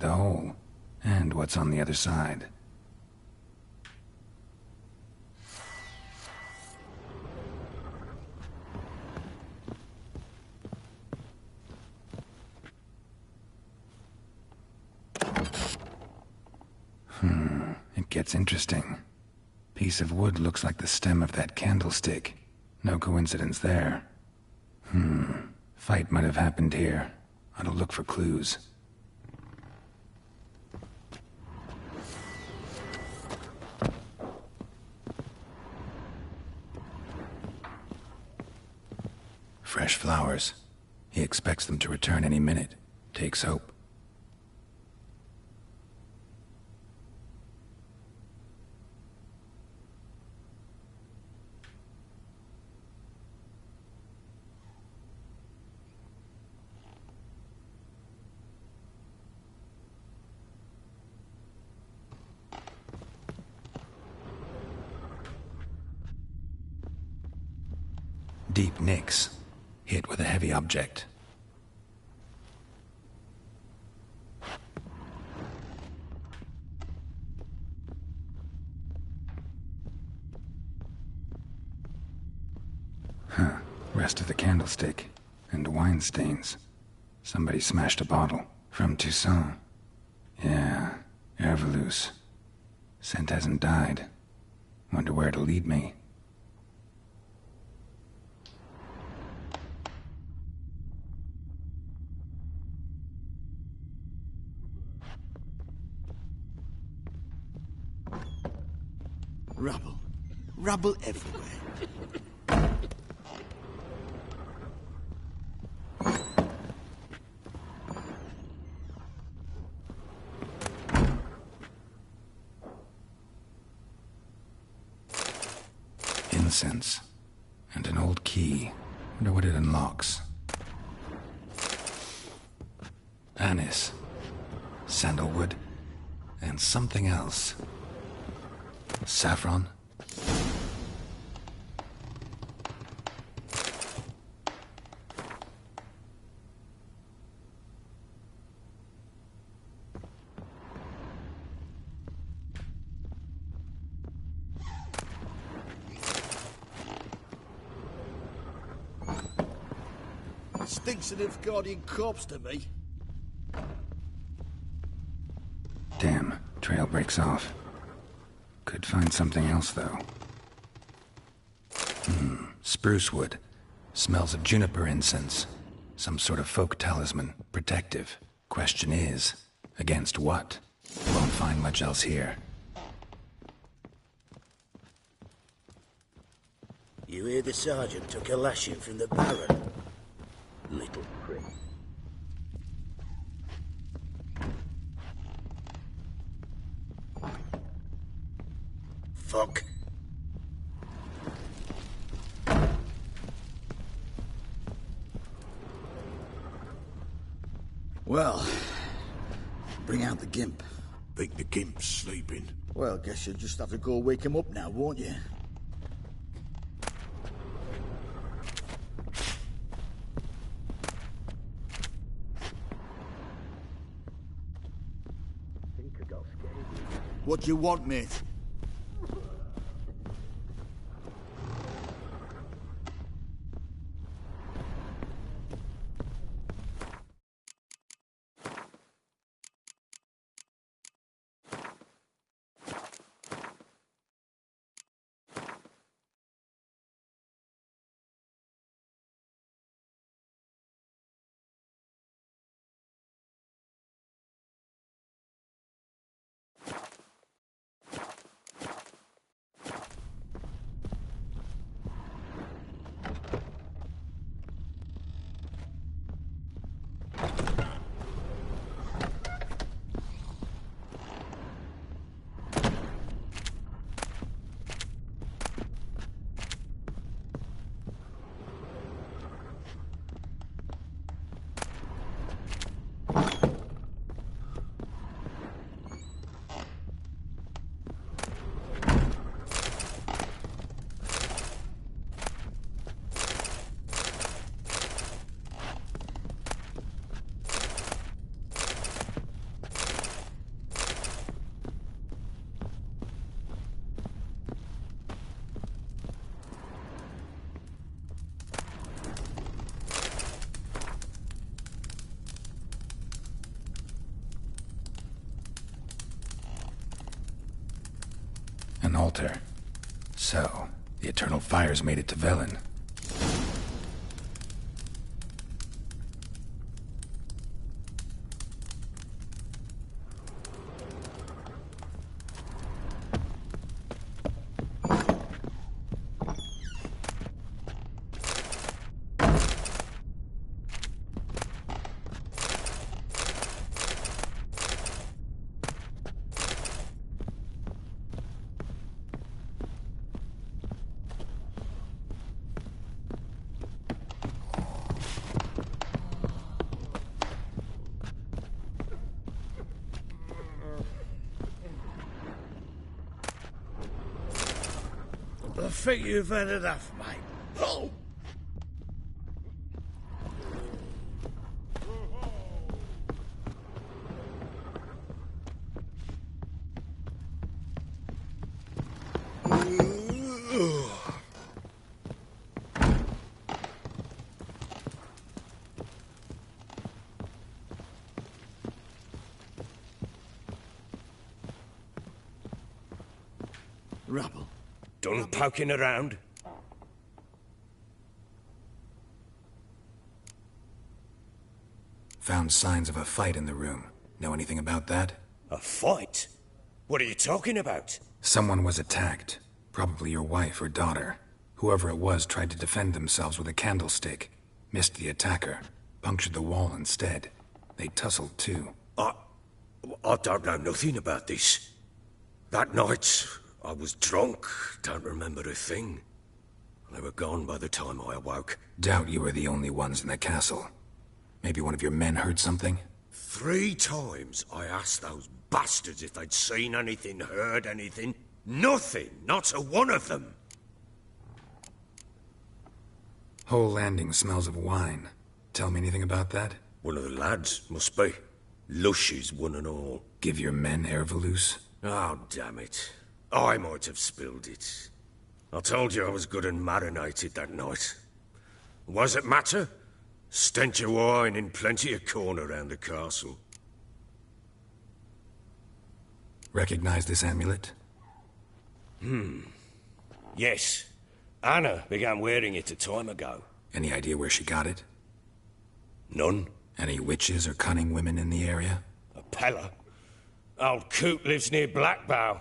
the hole, and what's on the other side. It gets interesting. Piece of wood looks like the stem of that candlestick. No coincidence there. Fight might have happened here. Ought to look for clues. Fresh flowers. He expects them to return any minute. Takes hope. Deep nicks, hit with a heavy object. Rest of the candlestick, and wine stains. Somebody smashed a bottle from Toussaint. Yeah, Herveloos. Scent hasn't died. Wonder where it'll lead me. Rubble. Rubble everywhere. Incense. And an old key. Wonder what it unlocks. Anise. Sandalwood. And something else. Saffron? Stinks of Nilfgaardian corpse to me. Damn, trail breaks off. Could find something else, though. Spruce wood. Smells of juniper incense. Some sort of folk talisman. Protective. Question is, against what? Won't find much else here. You hear the sergeant took a lashing from the Baron? Little prick. Fuck. Well, bring out the gimp. Think the gimp's sleeping? Well, guess you'll just have to go wake him up now, won't you? What do you want, mate? An altar. So, the Eternal Fires made it to Velen. I think you've had enough, mate. Oh! Rubble. Done poking around? Found signs of a fight in the room. Know anything about that? A fight? What are you talking about? Someone was attacked. Probably your wife or daughter. Whoever it was tried to defend themselves with a candlestick. Missed the attacker. Punctured the wall instead. They tussled too. I don't know nothing about this. That night, I was drunk, don't remember a thing. They were gone by the time I awoke. Doubt you were the only ones in the castle. Maybe one of your men heard something? 3 times I asked those bastards if they'd seen anything, heard anything. Nothing, not a one of them. Whole landing smells of wine. Tell me anything about that? One of the lads, must be. Lushes, one and all. Give your men Ervelus? Oh, damn it. I might have spilled it. I told you I was good and marinated that night. Was it matter? Stench of wine in plenty of corn around the castle. Recognize this amulet? Yes. Anna began wearing it a time ago. Any idea where she got it? None. Any witches or cunning women in the area? A Pella. Old Coot lives near Blackbow.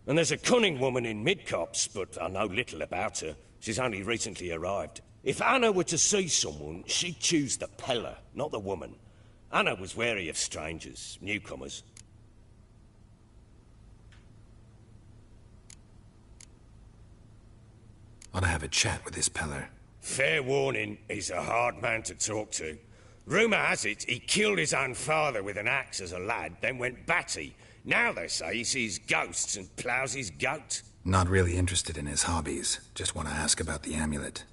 And there's a cunning woman in Midcopse, but I know little about her. She's only recently arrived. If Anna were to see someone, she'd choose the Pella, not the woman. Anna was wary of strangers, newcomers. Ought to have a chat with this Peller. Fair warning, he's a hard man to talk to. Rumour has it he killed his own father with an axe as a lad, then went batty. Now they say he sees ghosts and ploughs his goat. Not really interested in his hobbies. Just want to ask about the amulet.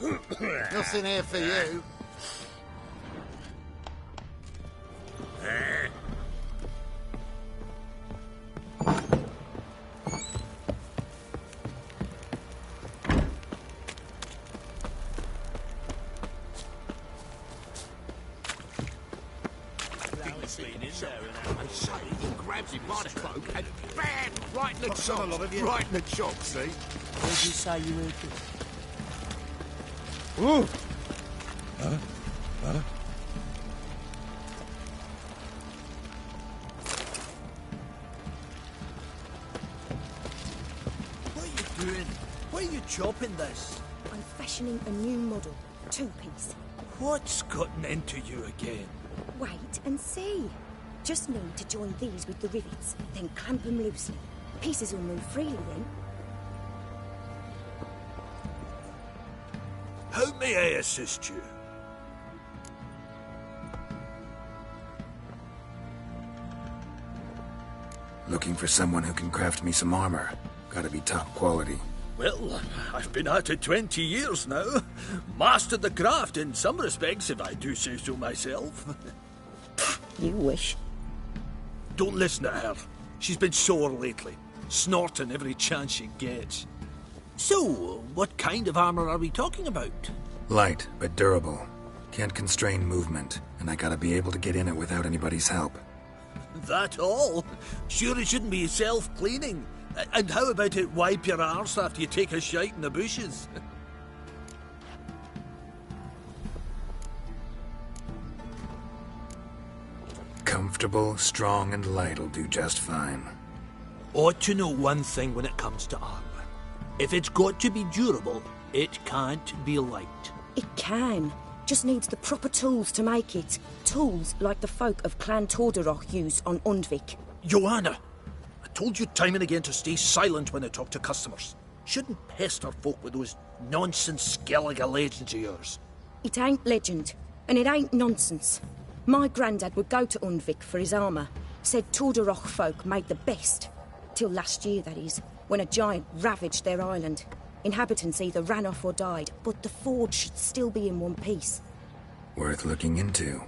Nothing here for you. And suddenly he grabs him by the cloak and bam! Right in the chops. Right in the chops, see? Where did you say you heard this? Ooh! What are you doing? Why are you chopping this? I'm fashioning a new model, two-piece. What's gotten into you again? Wait and see. Just need to join these with the rivets, then clamp them loosely. Pieces will move freely then. How may I assist you? Looking for someone who can craft me some armor. Gotta be top quality. Well, I've been at it 20 years now. Mastered the craft in some respects, if I do say so myself. You wish. Don't listen to her. She's been sore lately, snorting every chance she gets. So, what kind of armor are we talking about? Light, but durable. Can't constrain movement, and I gotta be able to get in it without anybody's help. That all? Sure it shouldn't be self-cleaning. And how about it wipe your arse after you take a shite in the bushes? Comfortable, strong, and light'll do just fine. Ought to know one thing when it comes to armor. If it's got to be durable, it can't be light. It can. Just needs the proper tools to make it. Tools like the folk of Clan Tordarroch use on Undvik. Joanna, I told you time and again to stay silent when I talk to customers. Shouldn't pester folk with those nonsense Skellige legends of yours. It ain't legend, and it ain't nonsense. My grandad would go to Undvik for his armour. Said Tordarroch folk made the best. Till last year, that is, when a giant ravaged their island. Inhabitants either ran off or died, but the forge should still be in one piece. Worth looking into.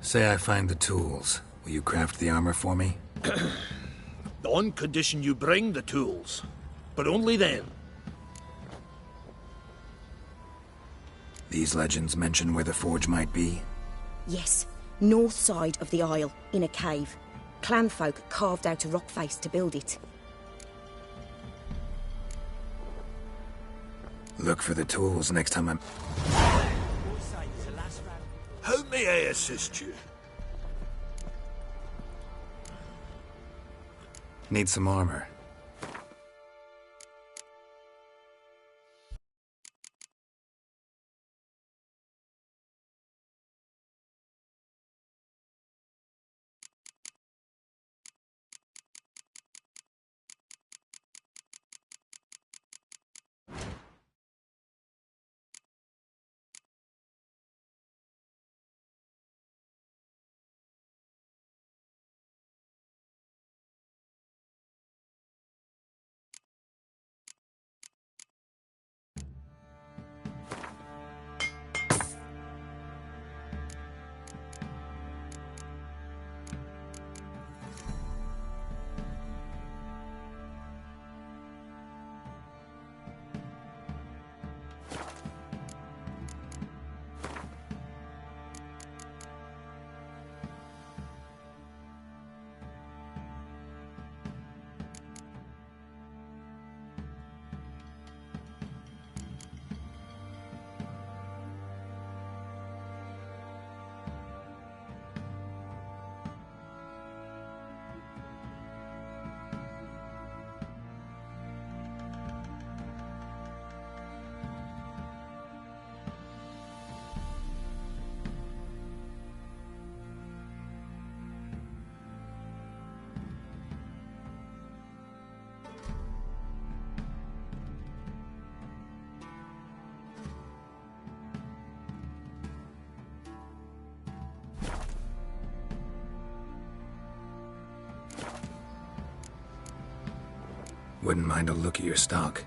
Say I find the tools. Will you craft the armor for me? On condition you bring the tools. But only then. These legends mention where the forge might be? Yes, north side of the isle, in a cave. Clanfolk carved out a rock face to build it. Look for the tools next time I'm... How may I assist you? Need some armor. Wouldn't mind a look at your stock.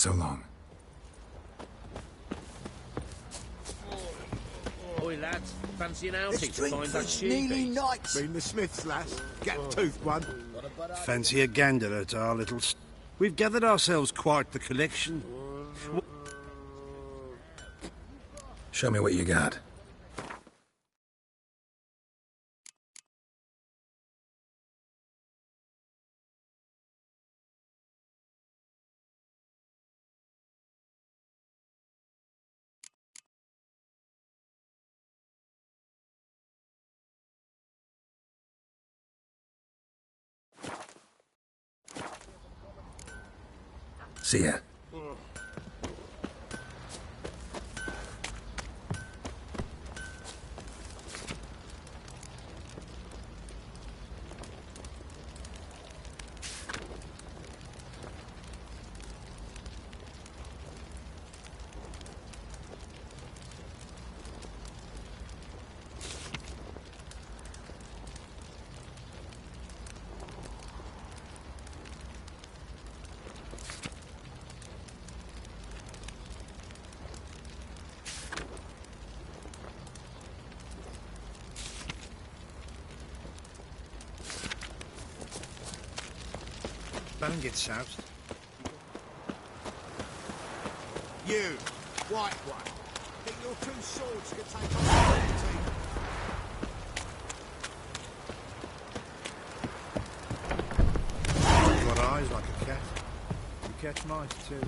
So long. Oi, lads. Fancy an outing Let's to drink find for that Sneely sheep? Nights. Been the Smiths, lass. Gap-toothed one. Fancy a gander at our little... We've gathered ourselves quite the collection. Show me what you got. See ya. Don't get soused. You, white one. Think your two swords could take on the team? You've got eyes like a cat. You catch mice too.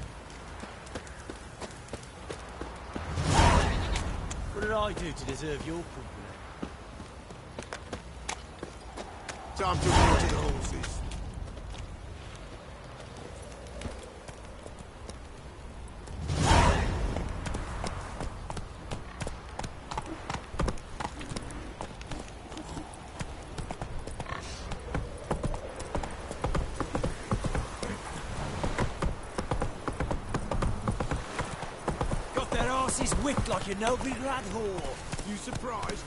What did I do to deserve your company? Time to water the horses. He's whipped like a no big lad whore. You surprised?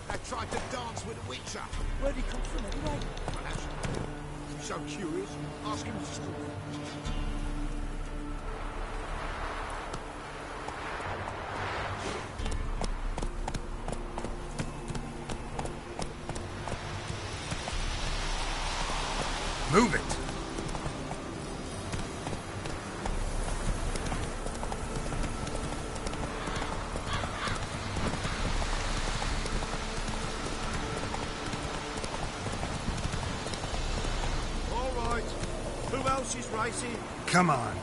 They tried to dance with a witcher. Where'd he come from anyway? Well, that's so curious. Ask him to stop. Move it! She's racing. Come on.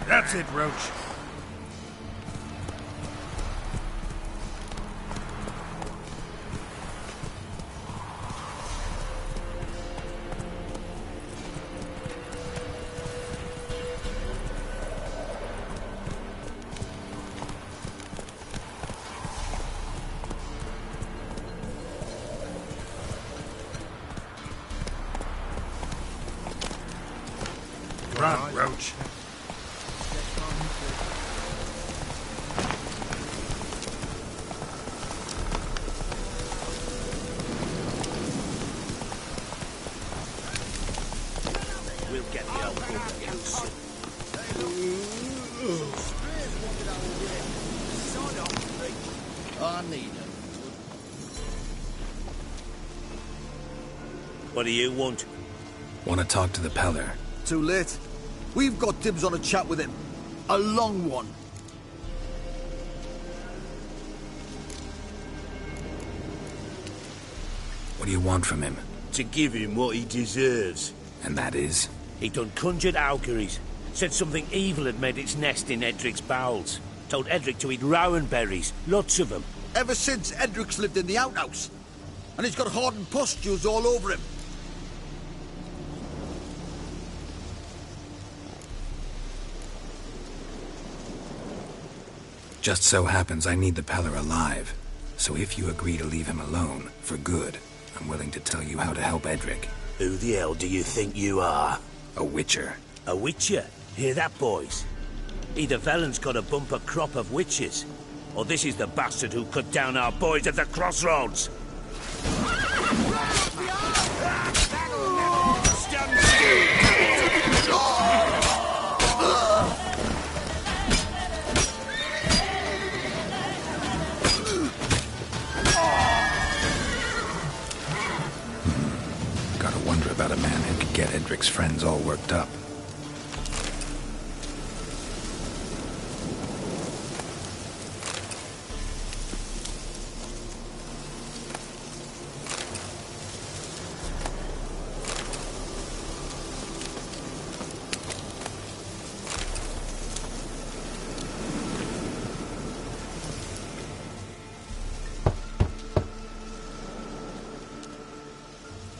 That's it, Roach. Run, Roach. We'll get the old woman soon. I need them. What do you want? Want to talk to the Peller. Too late. We've got dibs on a chat with him. A long one. What do you want from him? To give him what he deserves. And that is? He done conjured auguries. Said something evil had made its nest in Edric's bowels. Told Edric to eat rowan berries. Lots of them. Ever since Edric's lived in the outhouse. And he's got hardened pustules all over him. Just so happens I need the Peller alive. So if you agree to leave him alone, for good, I'm willing to tell you how to help Edric. Who the hell do you think you are? A witcher. A witcher? Hear that, boys? Either Velen's got a bumper crop of witches, or this is the bastard who cut down our boys at the crossroads. Gotta wonder about a man who could get Edric's friends all worked up.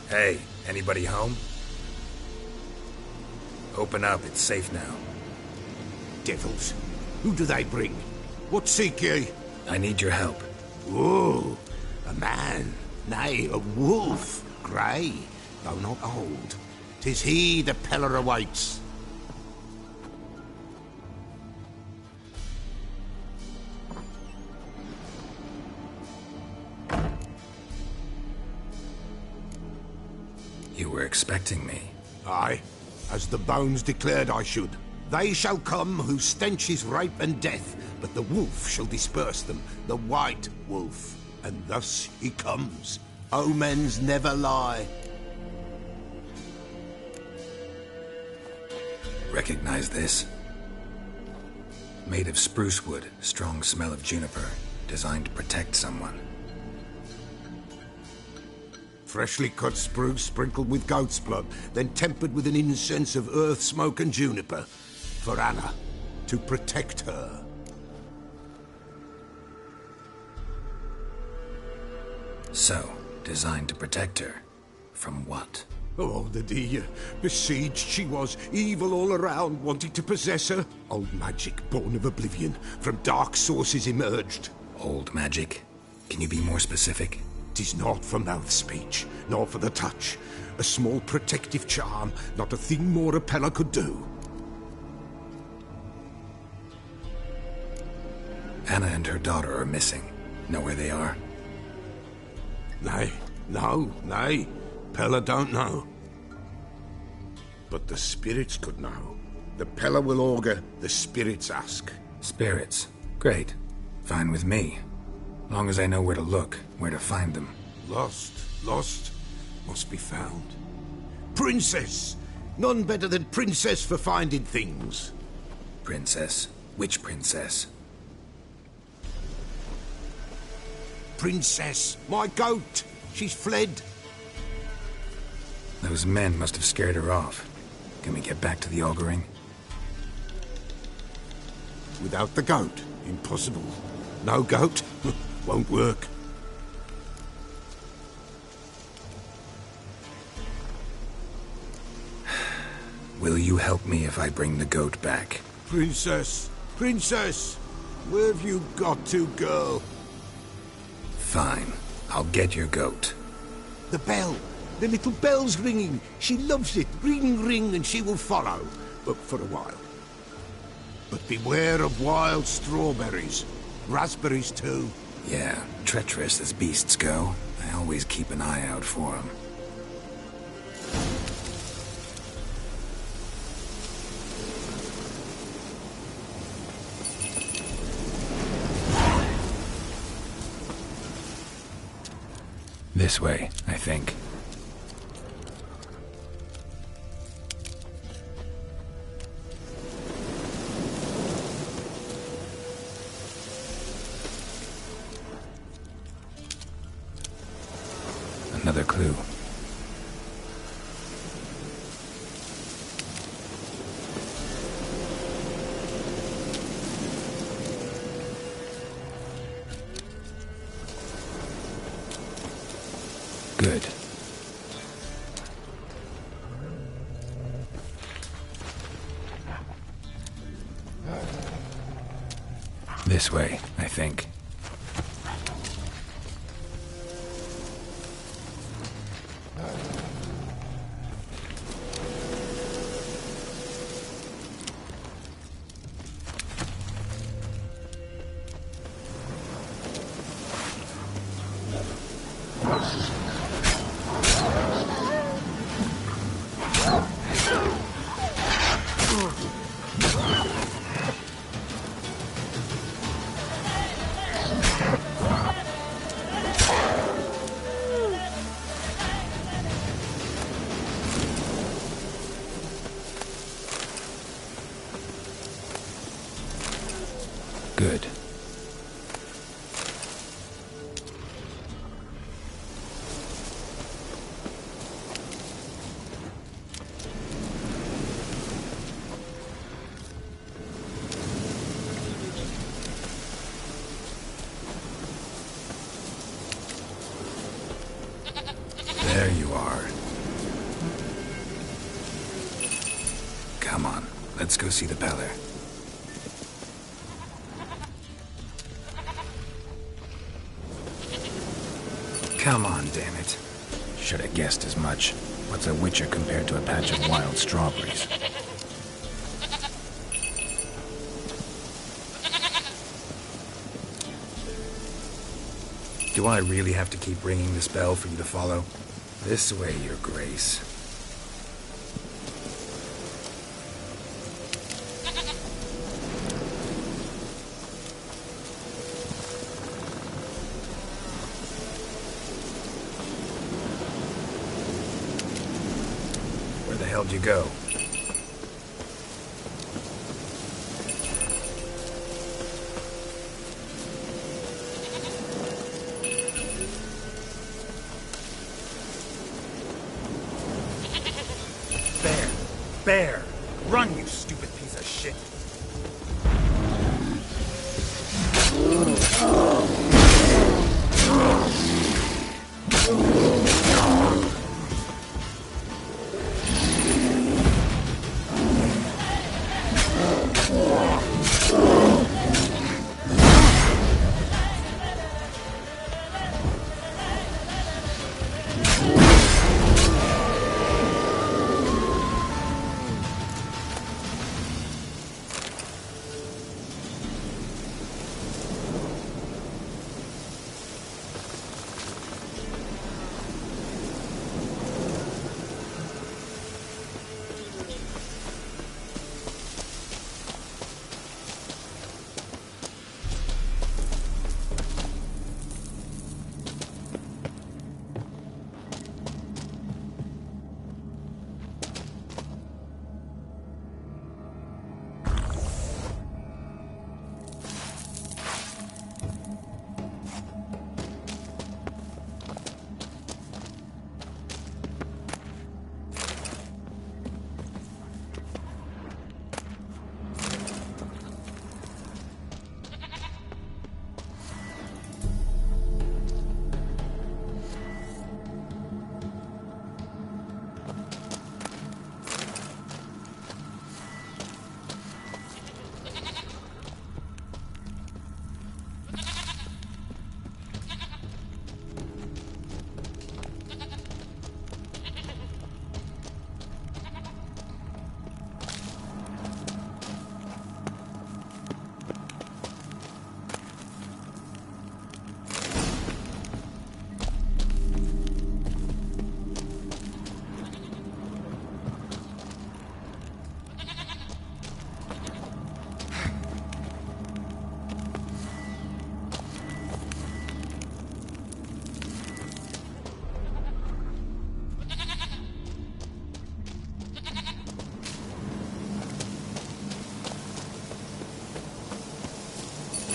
Hey, anybody home? Open up, it's safe now. Devils. Who do they bring? What seek ye? I need your help. Oh, a man. Nay, a wolf. Grey, though not old. 'Tis he the Peller awaits. You were expecting me. Aye, as the bones declared I should. They shall come whose stench is rape and death, but the wolf shall disperse them, the white wolf. And thus he comes. Omens never lie. Recognize this? Made of spruce wood, strong smell of juniper, designed to protect someone. Freshly cut spruce sprinkled with goat's blood, then tempered with an incense of earth, smoke and juniper. For Anna, to protect her. So, designed to protect her. From what? Oh, the dear. Besieged she was, evil all around, wanting to possess her. Old magic, born of oblivion, from dark sources emerged. Old magic? Can you be more specific? 'Tis not for mouth speech, nor for the touch. A small protective charm, not a thing more a Peller could do. Anna and her daughter are missing. Know where they are? Nay, nay. Peller don't know. But the spirits could know. The Peller will augur, the spirits ask. Spirits? Great. Fine with me. Long as I know where to look, where to find them. Lost, must be found. Princess! None better than Princess for finding things. Princess? Which princess? Princess, my goat! She's fled. Those men must have scared her off. Can we get back to the auguring? Without the goat, impossible. No goat, won't work. Will you help me if I bring the goat back? Princess, where have you got to, girl? Fine. I'll get your goat. The bell. The little bell's ringing. She loves it. Ring, ring, and she will follow. But for a while. But beware of wild strawberries. Raspberries, too. Yeah, treacherous as beasts go. I always keep an eye out for them. This way, I think. Another clue. Good. This way, I think. Good. There you are. Come on, let's go see the Peller. Come on, damn it. Should have guessed as much. What's a witcher compared to a patch of wild strawberries? Do I really have to keep ringing this bell for you to follow? This way, Your Grace. Where the hell did you go? Bear! Run, you stupid piece of shit!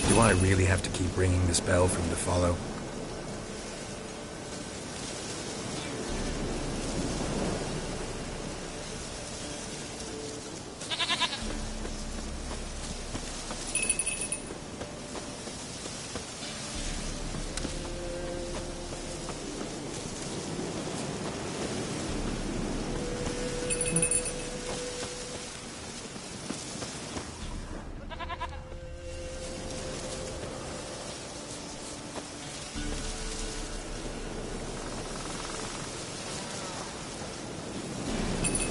Do I really have to keep ringing this bell for you to follow?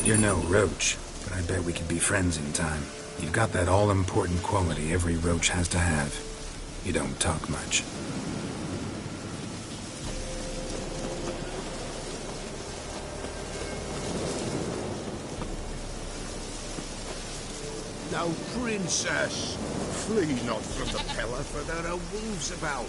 You're no roach, but I bet we could be friends in time. You've got that all-important quality every roach has to have. You don't talk much. Now, princess, flee not from the Pellar, for there are wolves about.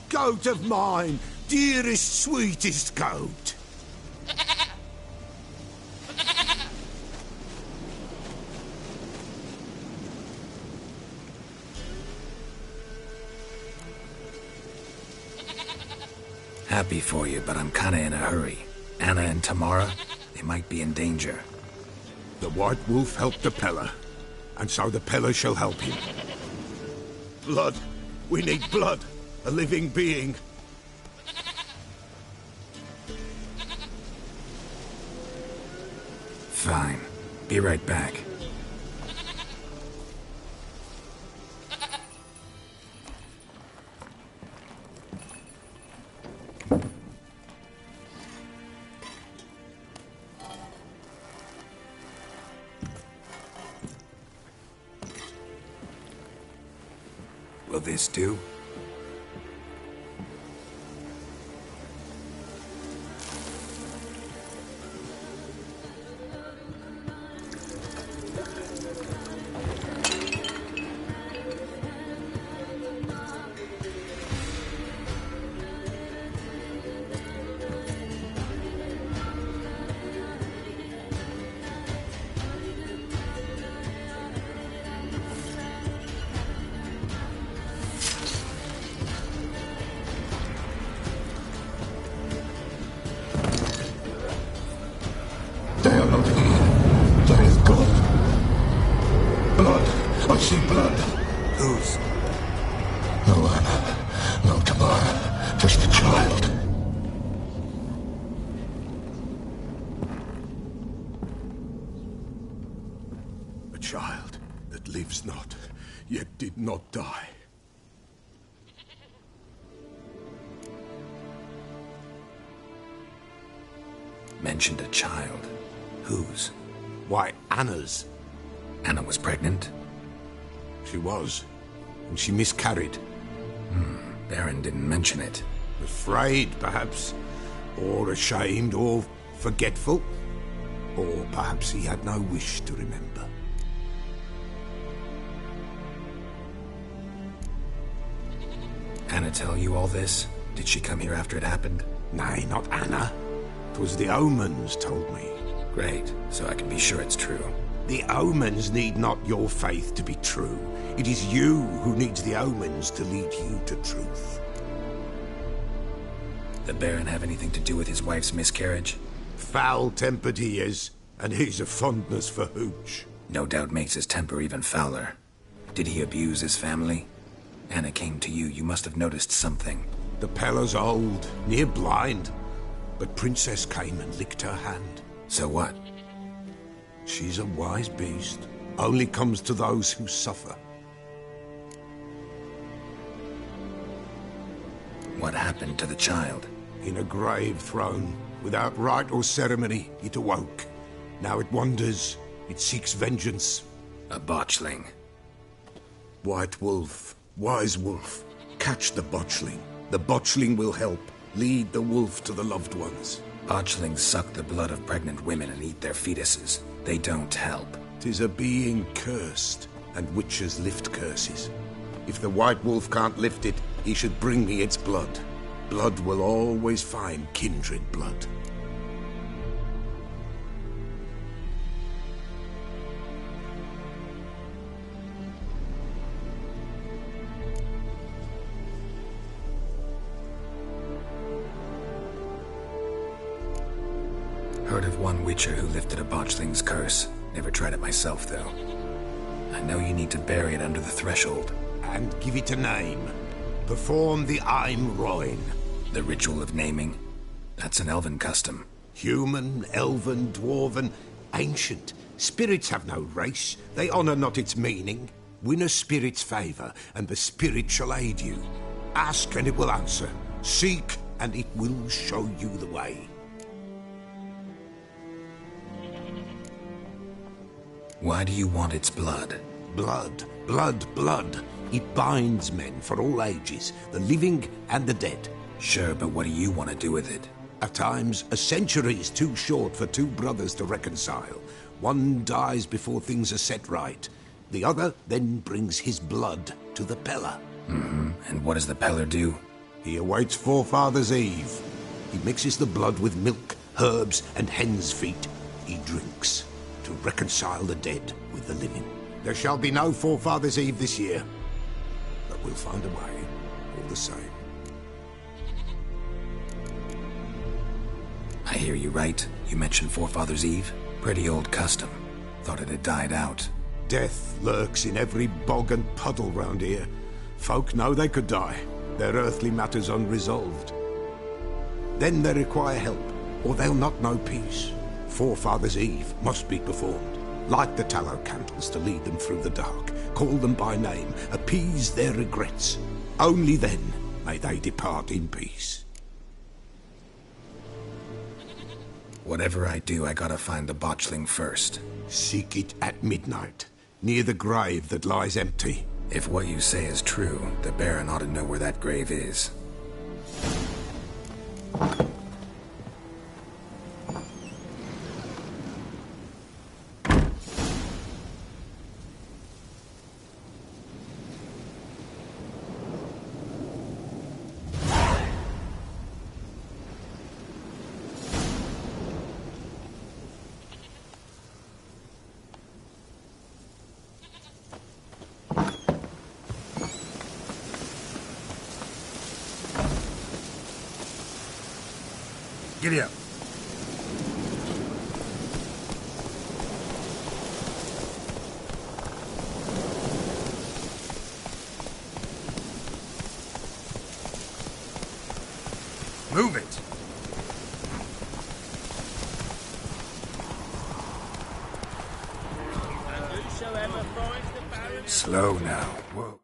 Goat of mine, dearest, sweetest goat. Happy for you, but I'm kinda in a hurry. Anna and Tamara, they might be in danger. The White Wolf helped the Pellar, and so the Pellar shall help him. Blood. We need blood. A living being. Fine. Be right back. Will this do? They are not here. There is blood. Blood. I see blood. Whose? No Anna. No Tamara. Just a child. A child that lives not, yet did not die. Mentioned a child. Whose? Why, Anna's. Anna was pregnant? She was, and she miscarried. Baron didn't mention it. Afraid, perhaps, or ashamed, or forgetful, or perhaps he had no wish to remember. Anna tell you all this? Did she come here after it happened? Nay, not Anna. 'Twas the omens told me. Great, so I can be sure it's true. The omens need not your faith to be true. It is you who needs the omens to lead you to truth. The Baron have anything to do with his wife's miscarriage? Foul-tempered he is, and he's a fondness for hooch. No doubt makes his temper even fouler. Did he abuse his family? Anna came to you, you must have noticed something. The Pellar's old, near blind, but Princess came and licked her hand. So what? She's a wise beast. Only comes to those who suffer. What happened to the child? In a grave thrown, without rite or ceremony, it awoke. Now it wanders, it seeks vengeance. A botchling. White Wolf, Wise Wolf, catch the botchling. The botchling will help, lead the wolf to the loved ones. Botchlings suck the blood of pregnant women and eat their fetuses. They don't help. 'Tis a being cursed, and witches lift curses. If the White Wolf can't lift it, he should bring me its blood. Blood will always find kindred blood. Heard of one witcher who lifted a botchling's curse. Never tried it myself, though. I know you need to bury it under the threshold. And give it a name. Perform the Aim Roin. The ritual of naming? That's an elven custom. Human, elven, dwarven, ancient. Spirits have no race. They honor not its meaning. Win a spirit's favor, and the spirit shall aid you. Ask and it will answer. Seek and it will show you the way. Why do you want its blood? Blood, blood, blood. It binds men for all ages, the living and the dead. Sure, but what do you want to do with it? At times, a century is too short for two brothers to reconcile. One dies before things are set right. The other then brings his blood to the Peller. Mm-hmm. And what does the Peller do? He awaits Forefather's Eve. He mixes the blood with milk, herbs, and hen's feet. He drinks to reconcile the dead with the living. There shall be no Forefather's Eve this year, but we'll find a way, all the same. I hear you right. You mentioned Forefather's Eve. Pretty old custom. Thought it had died out. Death lurks in every bog and puddle round here. Folk know they could die, their earthly matters unresolved. Then they require help, or they'll not know peace. Forefather's Eve must be performed. Light the tallow candles to lead them through the dark. Call them by name, appease their regrets. Only then may they depart in peace. Whatever I do, I gotta find the botchling first. Seek it at midnight, near the grave that lies empty. If what you say is true, the Baron ought to know where that grave is. Giddy up. Move it. Slow now. Whoa.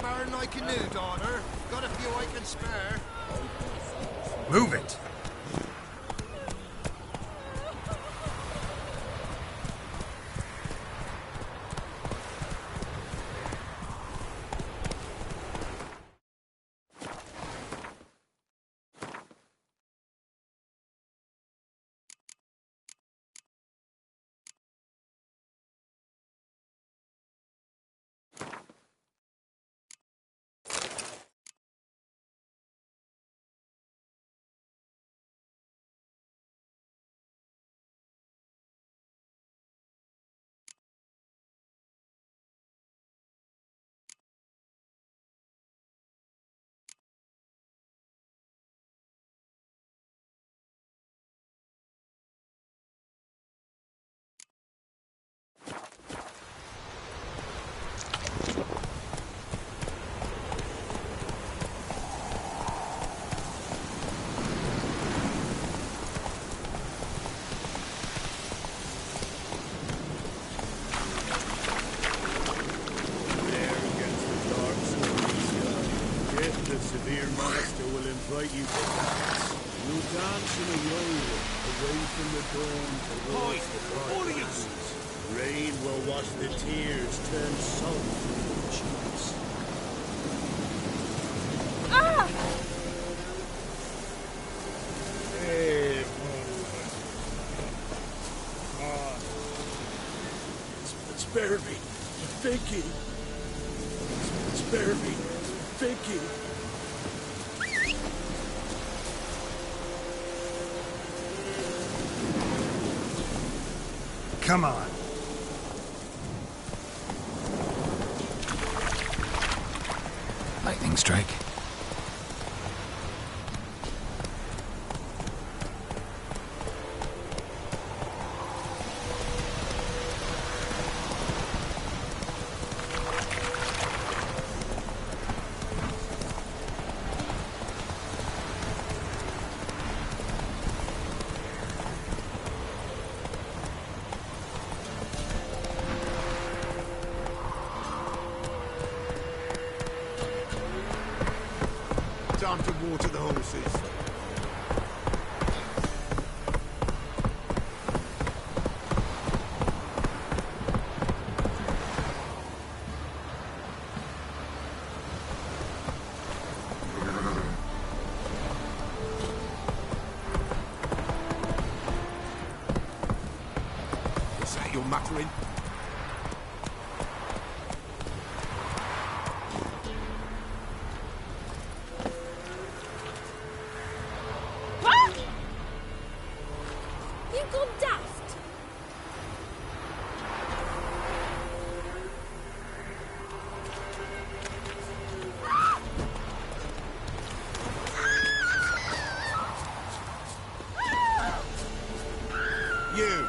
Baron like you knew, daughter. Got a few I can spare. Move it. Severe master will invite you to dance. We'll dance in a row, away from the dawn towards the bright lands. Rain will wash the tears, turn salt through the cheeks. Ah! Hey, spare me, Vicky. Spare me, Vicky. Come on. Lightning strike. Time to water the horses. What's that you're muttering? You gone daft? You,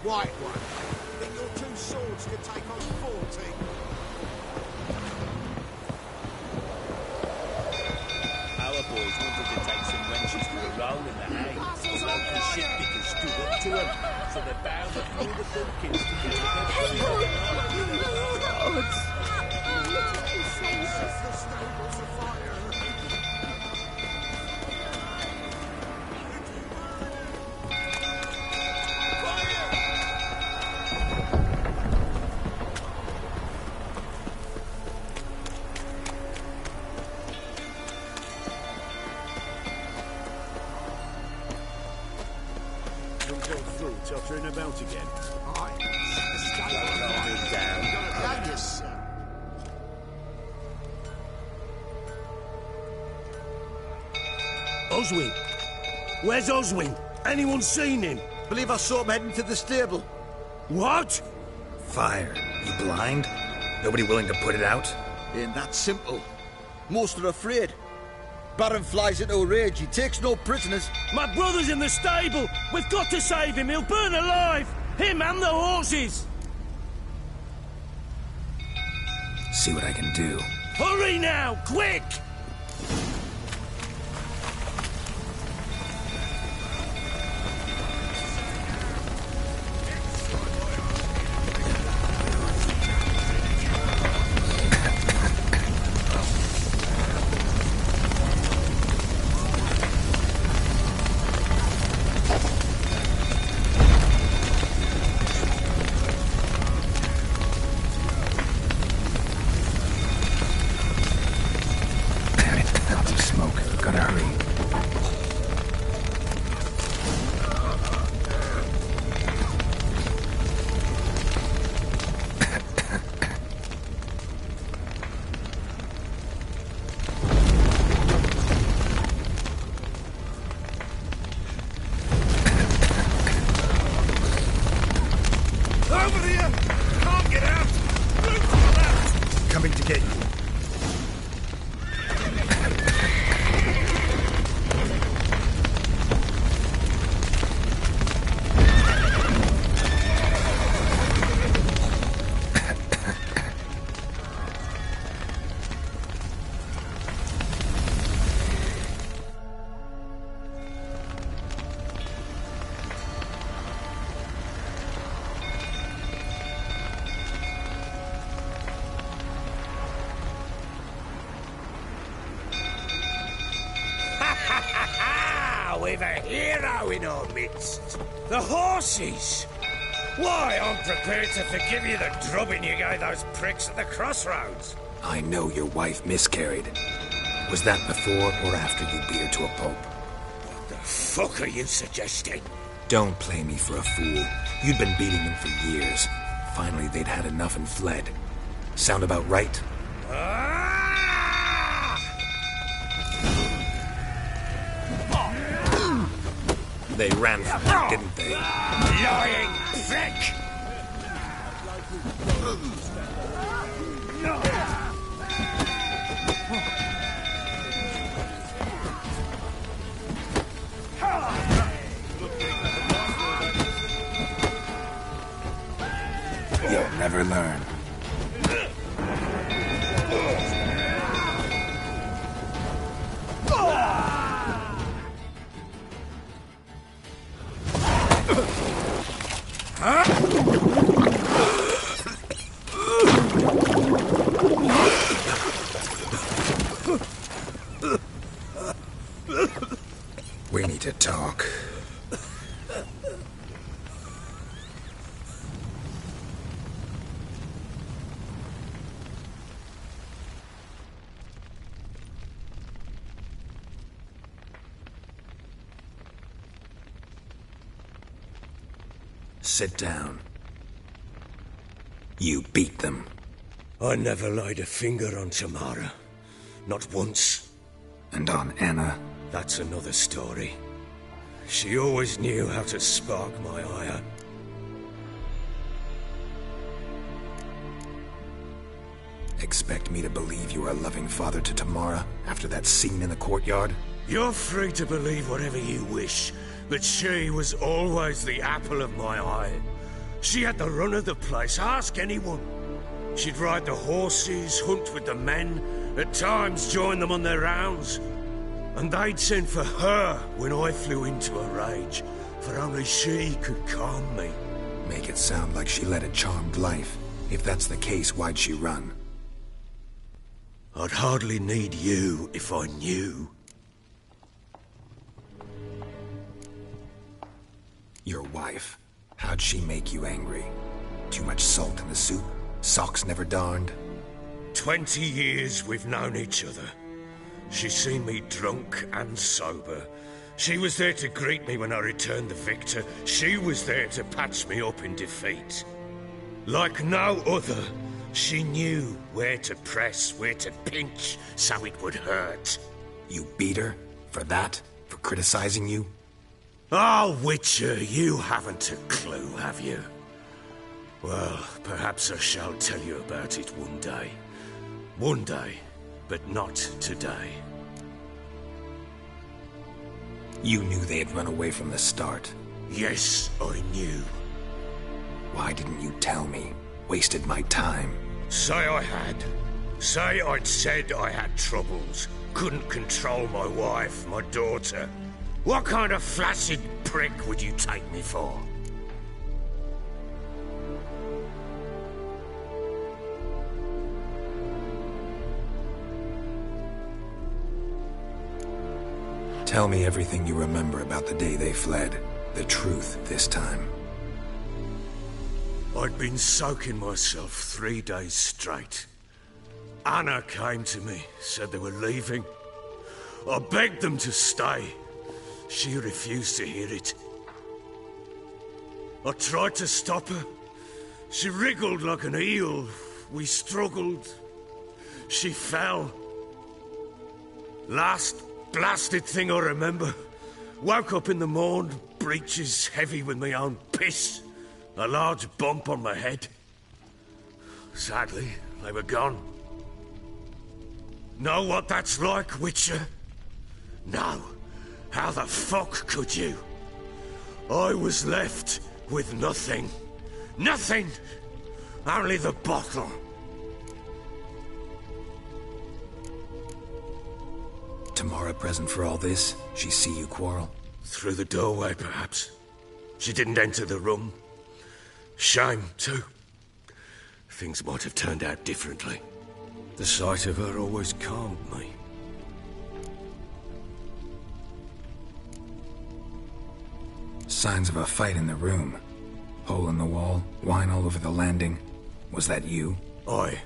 white one. Think your two swords could take on 40? Our boys wanted to take some wenches for a roll in the hay. The local ship pickers stood up to them, so they bowed the through the bumpkins to get Don't go through, tottering about again. Aye. Oswin! Where's Oswin? Anyone seen him? Believe I saw him heading to the stable. What? Fire. You blind? Nobody willing to put it out? Ain't that simple. Most are afraid. Baron flies into a rage. He takes no prisoners. My brother's in the stable! We've got to save him! He'll burn alive! Him and the horses! See what I can do. Hurry now! Quick! we've a hero in our midst. The horses! Why, I'm prepared to forgive you the drubbing you gave those pricks at the crossroads. I know your wife miscarried. Was that before or after you beat her to a pulp? What the fuck are you suggesting? Don't play me for a fool. You'd been beating them for years. Finally, they'd had enough and fled. Sound about right? They ran from you, didn't they? Lying prick! You'll never learn. We need to talk. Sit down. You beat them. I never laid a finger on Tamara. Not once. And on Anna? That's another story. She always knew how to spark my ire. Expect me to believe you are a loving father to Tamara after that scene in the courtyard? You're free to believe whatever you wish, but she was always the apple of my eye. She had the run of the place, ask anyone. She'd ride the horses, hunt with the men, at times join them on their rounds. And they'd send for her when I flew into a rage, for only she could calm me. Make it sound like she led a charmed life. If that's the case, why'd she run? I'd hardly need you if I knew. Your wife. How'd she make you angry? Too much salt in the soup? Socks never darned? 20 years we've known each other. She's seen me drunk and sober. She was there to greet me when I returned the victor. She was there to patch me up in defeat. Like no other, she knew where to press, where to pinch, so it would hurt. You beat her? For that? For criticizing you? Oh, Witcher, you haven't a clue, have you? Well, perhaps I shall tell you about it one day. One day, but not today. You knew they had run away from the start. Yes, I knew. Why didn't you tell me? Wasted my time. Say I had. Say I'd said I had troubles. Couldn't control my wife, my daughter. What kind of flaccid prick would you take me for? Tell me everything you remember about the day they fled. The truth this time. I'd been soaking myself 3 days straight. Anna came to me, said they were leaving. I begged them to stay. She refused to hear it. I tried to stop her. She wriggled like an eel. We struggled. She fell. Last blasted thing I remember. Woke up in the morn, breeches heavy with my own piss. A large bump on my head. Sadly, they were gone. Know what that's like, Witcher? No. How the fuck could you? I was left with nothing. Nothing! Only the bottle. Tamara present for all this? She see you quarrel? Through the doorway, perhaps. She didn't enter the room. Shame, too. Things might have turned out differently. The sight of her always calmed me. Signs of a fight in the room. Hole in the wall, wine all over the landing. Was that you? Aye.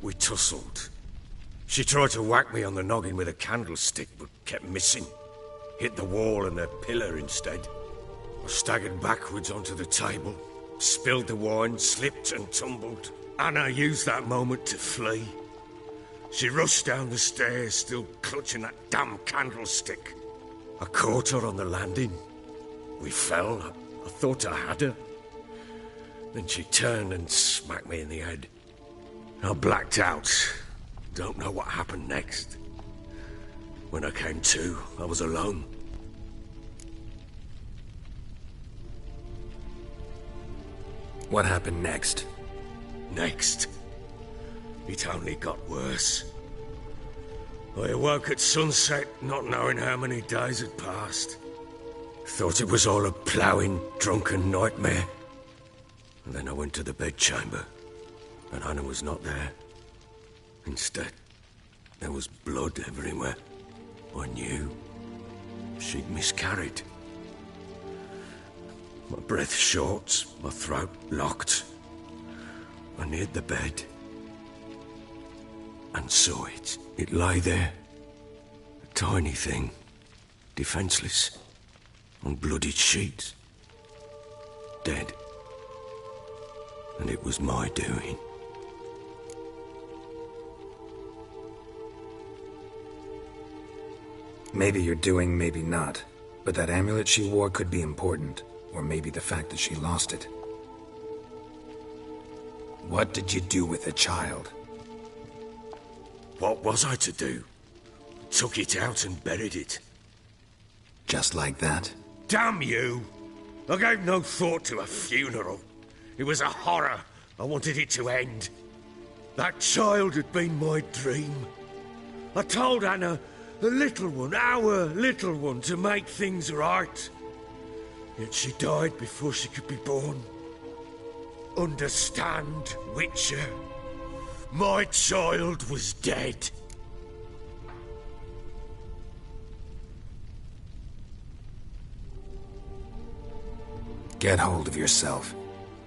We tussled. She tried to whack me on the noggin with a candlestick, but kept missing. Hit the wall and a pillar instead. I staggered backwards onto the table, spilled the wine, slipped and tumbled. Anna used that moment to flee. She rushed down the stairs, still clutching that damn candlestick. I caught her on the landing. We fell. I thought I had her. Then she turned and smacked me in the head. I blacked out. Don't know what happened next. When I came to, I was alone. What happened next? Next? It only got worse. I awoke at sunset, not knowing how many days had passed. Thought it was all a ploughing, drunken nightmare. And then I went to the bedchamber, and Anna was not there. Instead, there was blood everywhere. I knew she'd miscarried. My breath short, my throat locked. I neared the bed and saw it. It lay there, a tiny thing, defenseless, on bloodied sheets, dead. And it was my doing. Maybe you're doing, maybe not. But that amulet she wore could be important. Or maybe the fact that she lost it. What did you do with the child? What was I to do? Took it out and buried it. Just like that? Damn you! I gave no thought to a funeral. It was a horror. I wanted it to end. That child had been my dream. I told Anna, the little one, our little one, to make things right. Yet she died before she could be born. Understand, Witcher? My child was dead. Get hold of yourself.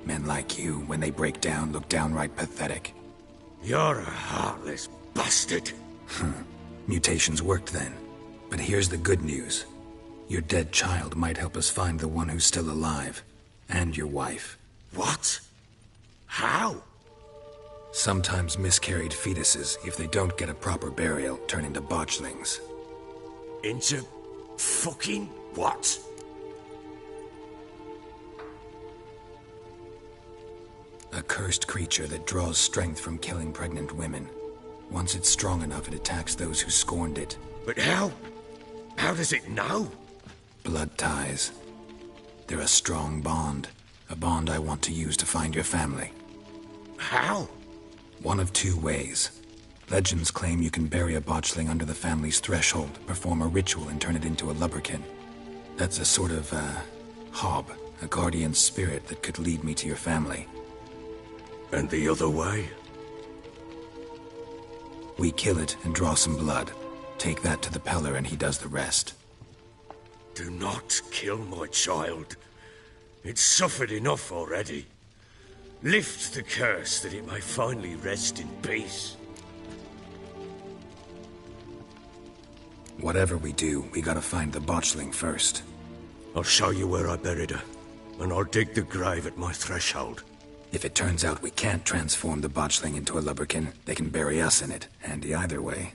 Men like you, when they break down, look downright pathetic. You're a heartless bastard. Mutations worked then. But here's the good news. Your dead child might help us find the one who's still alive. And your wife. What? How? Sometimes miscarried fetuses, if they don't get a proper burial, turn into botchlings. Into fucking what? A cursed creature that draws strength from killing pregnant women. Once it's strong enough, it attacks those who scorned it. But how? How does it know? Blood ties. They're a strong bond. A bond I want to use to find your family. How? One of two ways. Legends claim you can bury a botchling under the family's threshold, perform a ritual, and turn it into a lubberkin. That's a sort of, hob, a guardian spirit that could lead me to your family. And the other way? We kill it and draw some blood. Take that to the Peller and he does the rest. Do not kill my child. It's suffered enough already. Lift the curse that it may finally rest in peace. Whatever we do, we gotta find the botchling first. I'll show you where I buried her, and I'll dig the grave at my threshold. If it turns out we can't transform the botchling into a lubberkin, they can bury us in it. Handy either way.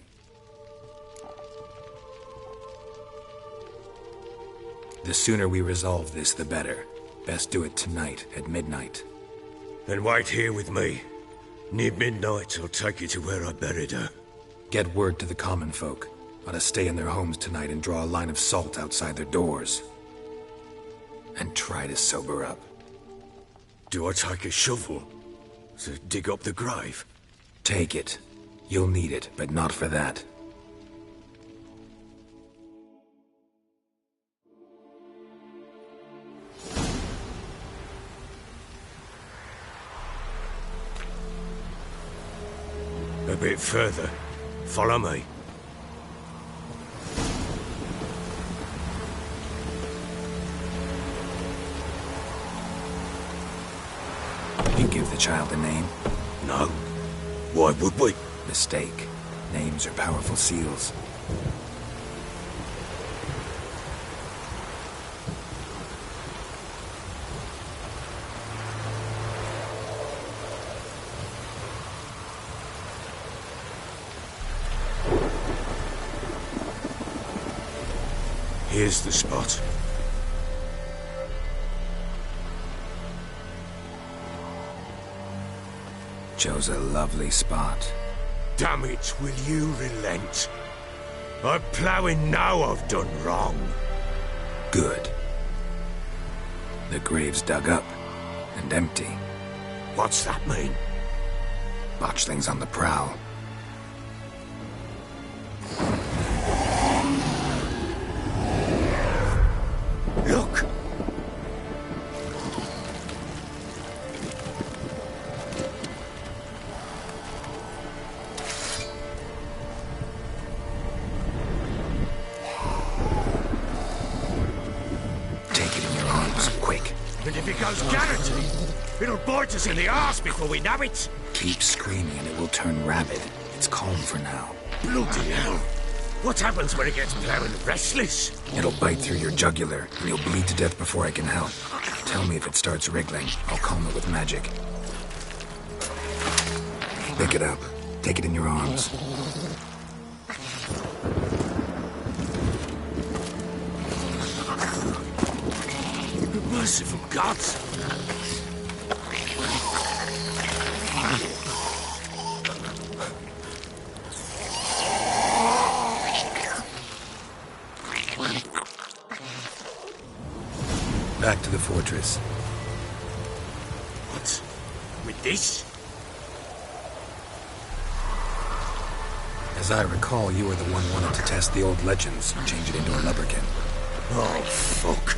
The sooner we resolve this, the better. Best do it tonight, at midnight. Then wait here with me. Near midnight, I'll take you to where I buried her. Get word to the common folk. Ought to stay in their homes tonight and draw a line of salt outside their doors. And try to sober up. Do I take a shovel to dig up the grave? Take it. You'll need it, but not for that. A bit further. Follow me. You give the child a name? No. Why would we? Mistake. Names are powerful seals. Here's the spot. Chose a lovely spot. Damn it, will you relent? I'm ploughing now I've done wrong. Good. The grave's dug up and empty. What's that mean? Botchling's on the prowl. Look! Take it in your arms, quick. And if it goes guaranteed, it'll bite us in the arse before we know it. Keep screaming and it will turn rabid. It's calm for now. Bloody hell! What happens when it gets ploughing restless? It'll bite through your jugular, and you'll bleed to death before I can help. Tell me if it starts wriggling. I'll calm it with magic. Pick it up. Take it in your arms. Merciful gods! Back to the fortress. What? With this? As I recall, you were the one wanted to test the old legends, change it into a lubberkin. Oh, fuck.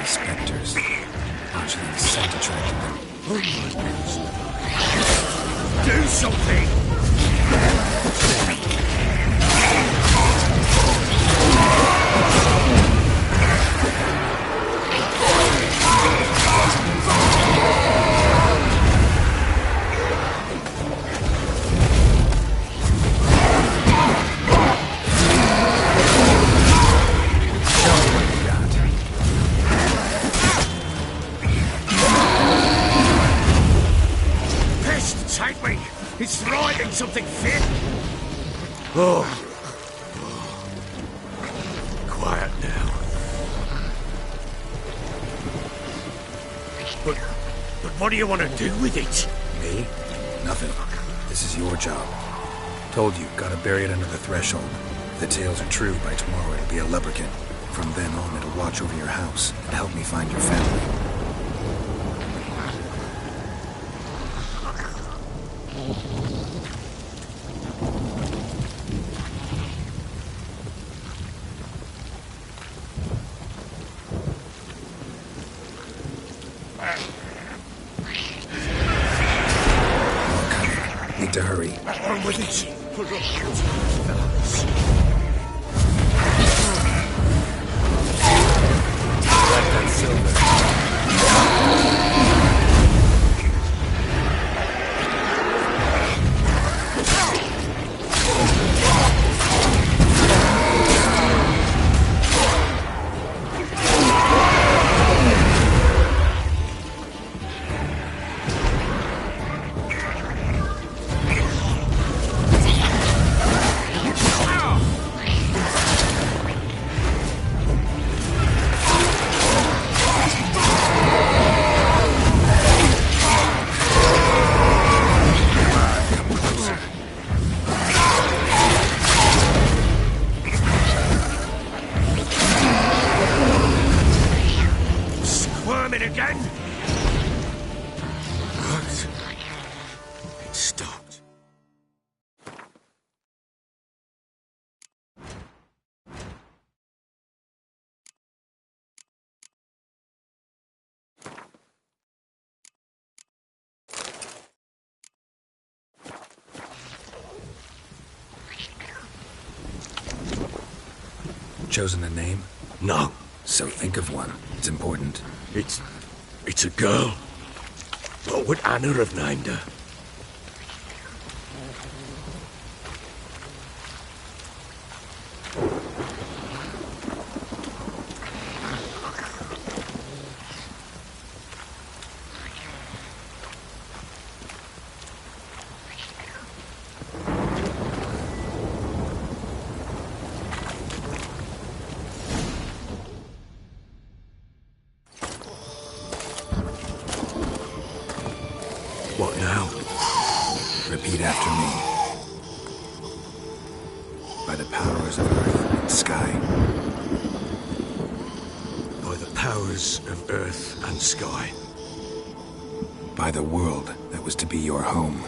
Spectres. Botchling's scent attracted them. Oh my goodness. Do something! Take me! It's thriving something fit! Oh. Quiet now. But what do you want to do with it? Me? Nothing. This is your job. Told you, gotta bury it under the threshold. If the tales are true, by tomorrow it'll be a lubberkin. From then on, it'll watch over your house and help me find your family. Need to hurry. On with it! chosen a name? No. So think of one. It's important. It's a girl. What would Anna have named her? What now? Repeat after me. By the powers of earth and sky. By the powers of earth and sky. By the world that was to be your home.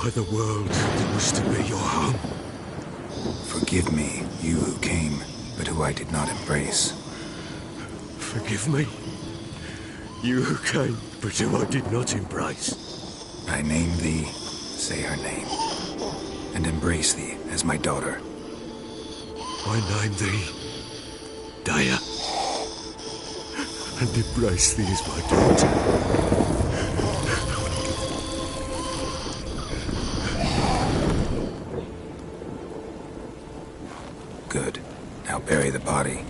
By the world that was to be your home. Forgive me, you who came, but who I did not embrace. Forgive me, you who came, but who I did not embrace. I name thee, say her name, and embrace thee as my daughter. I name thee, Daya, and embrace thee as my daughter. Good. Now bury the body.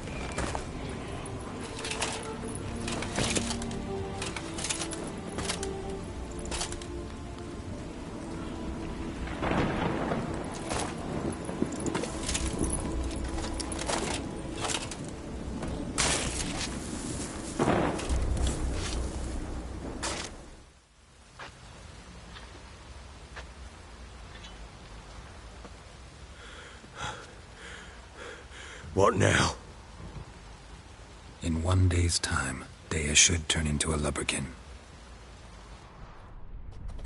What now? In 1 day's time, Daya should turn into a lubberkin.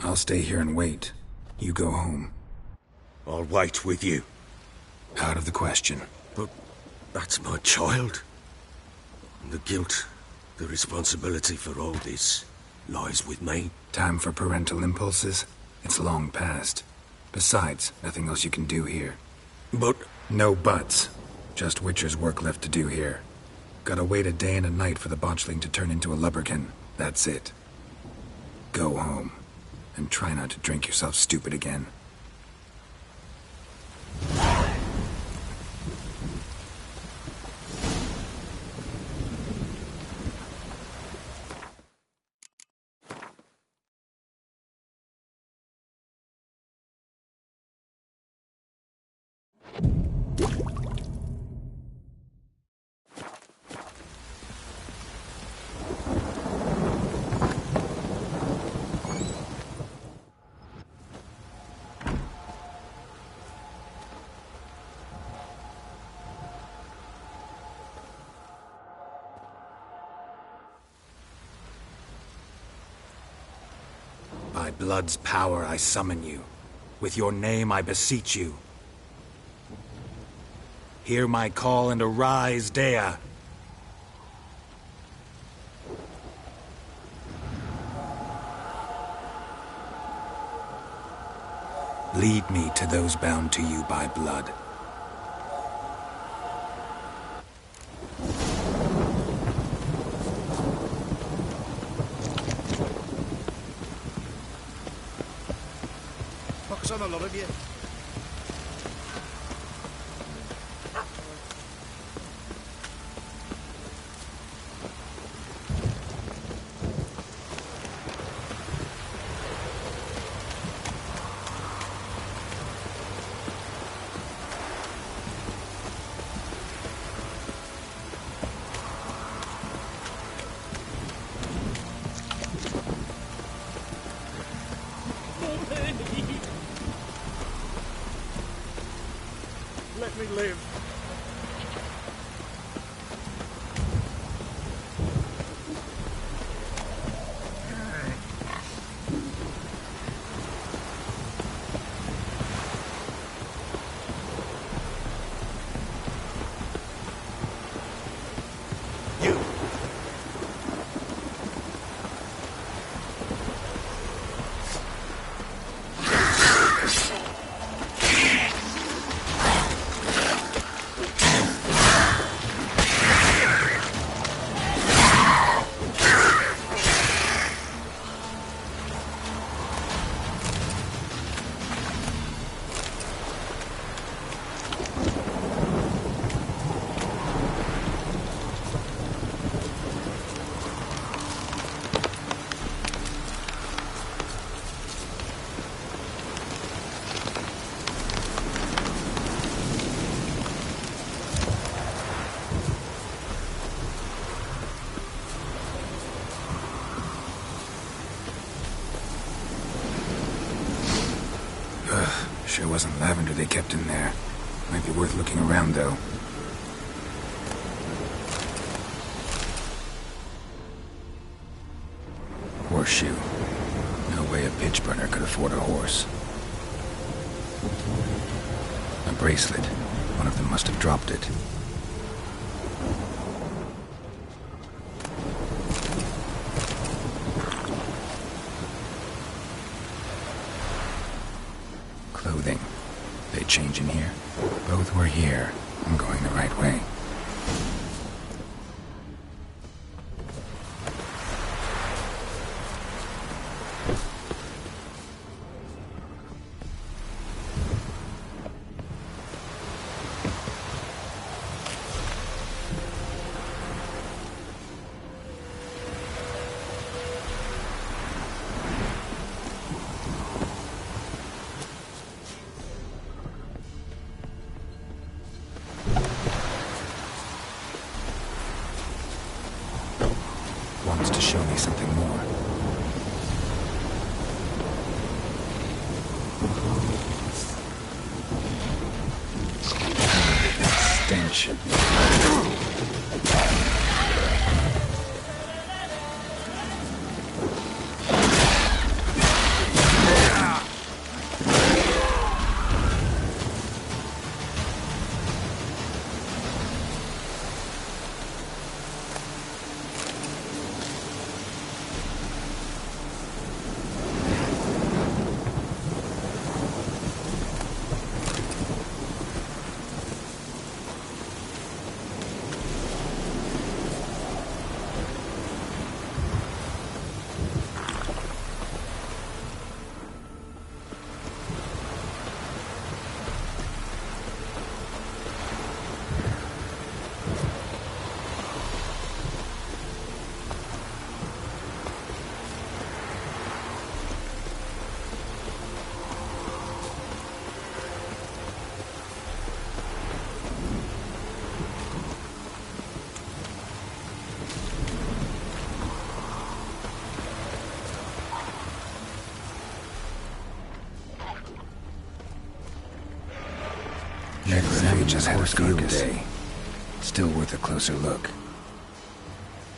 I'll stay here and wait. You go home. I'll wait with you. Out of the question. But that's my child. And the guilt, the responsibility for all this lies with me. Time for parental impulses? It's long past. Besides, nothing else you can do here. But... No buts. Just Witcher's work left to do here. Gotta wait a day and a night for the botchling to turn into a lubberkin. That's it. Go home. And try not to drink yourself stupid again. By blood's power I summon you. With your name I beseech you. Hear my call and arise, Daya. Lead me to those bound to you by blood. Fuck's on a lot of you. Let me live. Sure wasn't lavender they kept in there. Might be worth looking around, though. Horseshoe. No way a pitch burner could afford a horse. A bracelet. One of them must have dropped it. Clothing. They change in here? Both were here. I'm going the right way. Wants to show me something more. Stench. Necrophage just had a field day. Still worth a closer look.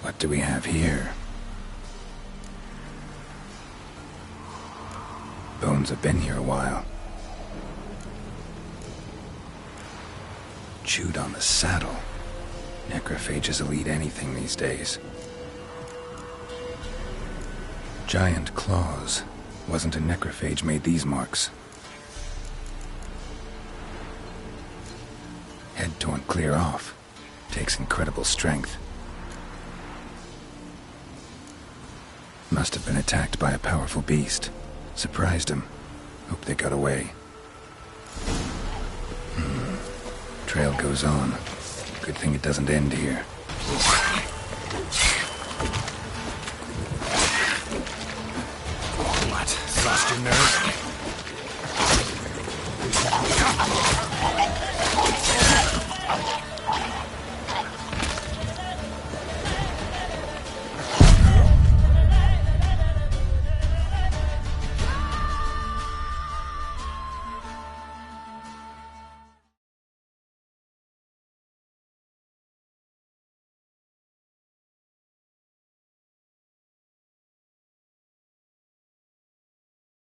What do we have here? Bones have been here a while. Chewed on the saddle. Necrophages will eat anything these days. Giant claws. Wasn't a necrophage made these marks. Head torn clear off. Takes incredible strength. Must have been attacked by a powerful beast. Surprised him. Hope they got away. Trail goes on. Good thing it doesn't end here.